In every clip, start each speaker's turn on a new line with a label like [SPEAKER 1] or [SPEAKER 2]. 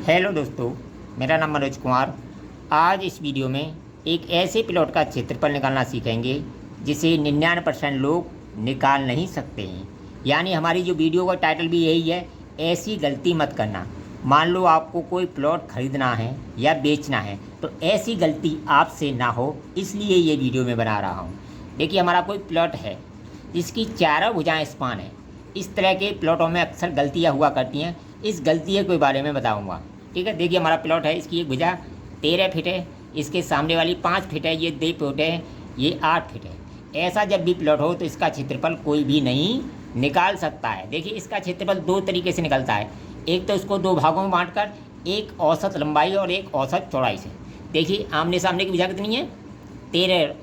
[SPEAKER 1] Hello दोस्तों, मेरा नाम मनोज कुमार। आज इस वीडियो में एक ऐसे प्लॉट का क्षेत्रफल निकालना सीखेंगे जिसे 99% लोग निकाल नहीं सकते हैं। यानी हमारी जो वीडियो का टाइटल भी यही है, ऐसी गलती मत करना। मान लो आपको कोई प्लॉट खरीदना है या बेचना है तो ऐसी गलती आपसे ना हो, इसलिए ये वीडियो मैं बना रहा हूँ। देखिए, हमारा कोई प्लॉट है जिसकी चारों भुजाएँ समान है। इस तरह के प्लॉटों में अक्सर गलतियाँ हुआ करती हैं। इस गलती के बारे में बताऊँगा। ठीक है, देखिए हमारा प्लॉट है, इसकी एक भुजा 13 फीट है, इसके सामने वाली 5 फीट है, ये 2 फीट है, ये 8 फीट है। ऐसा जब भी प्लॉट हो तो इसका क्षेत्रफल कोई भी नहीं निकाल सकता है। देखिए, इसका क्षेत्रफल दो तरीके से निकलता है। एक तो इसको दो भागों में बांटकर, एक औसत लंबाई और एक औसत चौड़ाई से। देखिए, आमने सामने की भुजा कितनी है? 13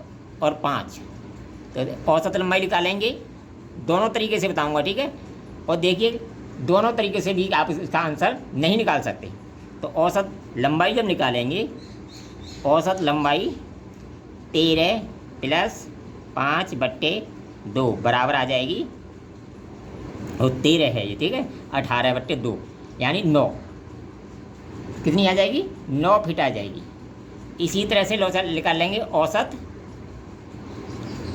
[SPEAKER 1] और 5। तो औसत लंबाई निकालेंगे, दोनों तरीके से बताऊँगा। ठीक है, और देखिए दोनों तरीके से भी आप इसका आंसर नहीं निकाल सकते। तो औसत लंबाई जब निकालेंगे, औसत लंबाई 13 प्लस 5/2 बराबर आ जाएगी, और 13 है ये। ठीक है, 18/2 यानी 9। कितनी आ जाएगी? 9 फीट आ जाएगी। इसी तरह से निकाल लेंगे औसत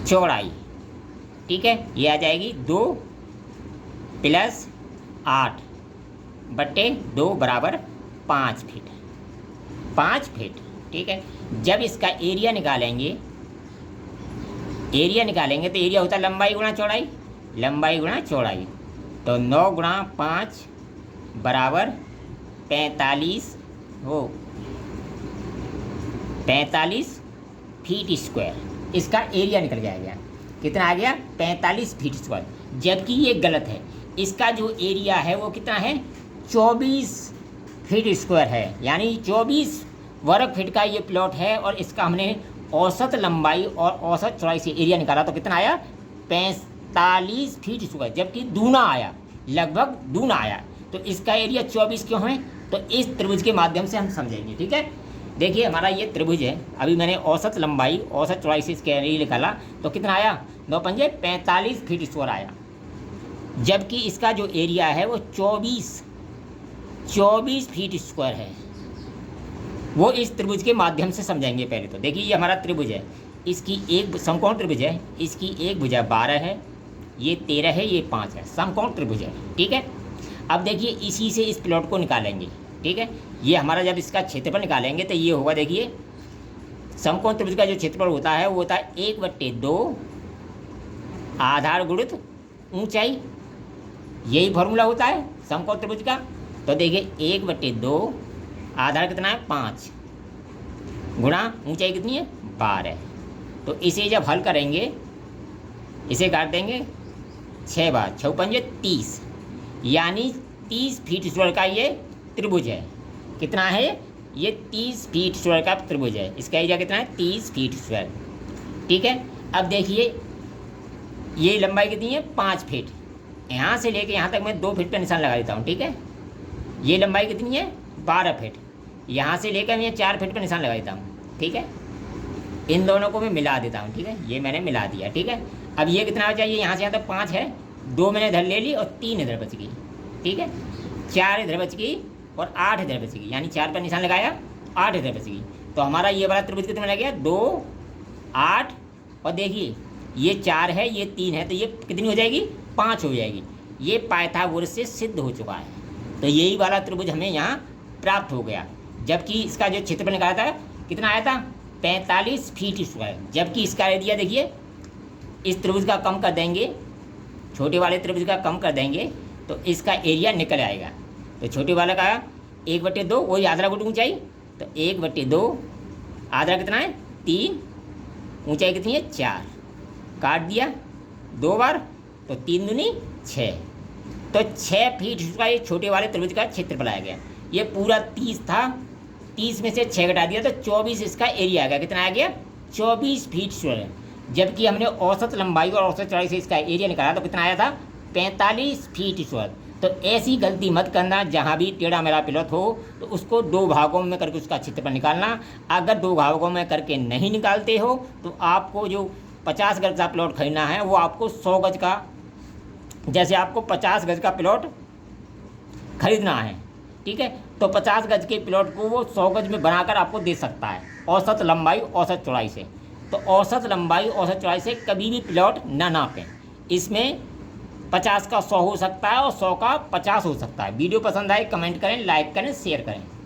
[SPEAKER 1] चौड़ाई। ठीक है, ये आ जाएगी 2 प्लस 8/2 बराबर 5 फीट। 5 फीट। ठीक है, जब इसका एरिया निकालेंगे तो एरिया होता है लंबाई गुणा चौड़ाई, लंबाई गुणा चौड़ाई। तो 9 गुणा 5 बराबर 45 हो 45 फीट स्क्वायर। इसका एरिया निकल जाएगा। कितना आ गया? 45 फीट स्क्वायर। जबकि ये गलत है। इसका जो एरिया है वो कितना है? 24 फीट स्क्वायर है। यानी 24 वर्ग फीट का ये प्लॉट है, और इसका हमने औसत लंबाई और औसत चौड़ाई से एरिया निकाला तो कितना आया? 45 फीट स्क्वायर। जबकि दूना आया, लगभग दूना आया। तो इसका एरिया 24 क्यों है? तो इस त्रिभुज के माध्यम से हम समझेंगे। ठीक है, देखिए हमारा ये त्रिभुज है। अभी मैंने औसत लंबाई औसत चौड़ाई से इसका एरिया निकाला तो कितना आया? 9 पंजे 45 फीट स्क्वायर आया। जबकि इसका जो एरिया है वो 24 फीट स्क्वायर है। वो इस त्रिभुज के माध्यम से समझेंगे। पहले तो देखिए, ये हमारा त्रिभुज है, इसकी एक समकोण त्रिभुज है, इसकी एक भुजा 12 है, ये 13 है, ये 5 है, समकोण त्रिभुज है। ठीक है, अब देखिए इसी से इस प्लॉट को निकालेंगे। ठीक है, ये हमारा जब इसका क्षेत्रफल निकालेंगे तो ये होगा, देखिए समकोण त्रिभुज का जो क्षेत्रफल होता है वो होता है 1/2 आधार गुणित ऊंचाई। यही फॉर्मूला होता है समकोण त्रिभुज का। तो देखिए 1/2 आधार कितना है? 5 गुणा ऊंचाई कितनी है? 12। तो इसे जब हल करेंगे, इसे काट देंगे 6 बार, 6 पंजे 30, यानी 30 फीट स्क्वायर का ये त्रिभुज है। कितना है? ये 30 फीट स्क्वायर का त्रिभुज है। इसका एरिया कितना है? 30 फीट स्क्वायर। ठीक है, अब देखिए ये लंबाई कितनी है? 5 फीट। यहाँ से लेके यहाँ तक मैं 2 फीट का निशान लगा देता हूँ। ठीक है, ये लंबाई कितनी है? 12 फीट। यहाँ से लेकर मैं 4 फीट का निशान लगा देता हूँ। ठीक है, इन दोनों को मैं मिला देता हूँ। ठीक है, ये मैंने मिला दिया। ठीक है, अब ये कितना हो चाहिए? यहाँ से यहाँ तक 5 है, 2 मैंने इधर ले ली और 3 इधर बच गई। ठीक है, 4 इधर बच गई और 8 इधर बच गई, यानी 4 पर निशान लगाया, 8 इधर बच गई। तो हमारा ये वाला त्रिभुज कितना लग गया? 2, 8, और देखिए ये 4 है, ये 3 है, तो ये कितनी हो जाएगी? 5 हो जाएगी। ये पाइथागोरस से सिद्ध हो चुका है। तो यही वाला त्रिभुज हमें यहाँ प्राप्त हो गया। जबकि इसका जो क्षेत्रफल निकाला था कितना आया था? 45 फीट स्क्वायर। जबकि इसका एरिया देखिए, इस त्रिभुज का कम कर देंगे, छोटे वाले त्रिभुज का कम कर देंगे तो इसका एरिया निकल आएगा। तो छोटे वाले का 1/2, वही आधार गुणित ऊंचाई। तो 1/2 आधार कितना है? 3, ऊंचाई कितनी है? 4। काट दिया 2 बार, तो 3 दूनी 6। तो 6 फीट का ये छोटे वाले त्रिभुज का क्षेत्रफल आ गया। ये पूरा 30 था, 30 में से 6 घटा दिया तो 24 इसका एरिया आ गया। कितना आ गया? 24 फीट स्क्वायर। जबकि हमने औसत लंबाई और औसत चौड़ाई से इसका एरिया निकाला तो कितना आया था? 45 फीट स्क्वायर। तो ऐसी गलती मत करना, जहाँ भी टेढ़ा मेरा प्लॉट हो तो उसको 2 भागों में करके उसका क्षेत्रफल निकालना। अगर 2 भागों में करके नहीं निकालते हो तो आपको जो 50 गज का प्लॉट खरीदना है वो आपको 100 गज का, जैसे आपको 50 गज का प्लॉट खरीदना है, ठीक है, तो 50 गज के प्लॉट को वो 100 गज में बनाकर आपको दे सकता है, औसत लंबाई औसत चौड़ाई से। तो औसत लंबाई औसत चौड़ाई से कभी भी प्लॉट ना नापें। इसमें 50 का 100 हो सकता है और 100 का 50 हो सकता है। वीडियो पसंद आए कमेंट करें, लाइक करें, शेयर करें।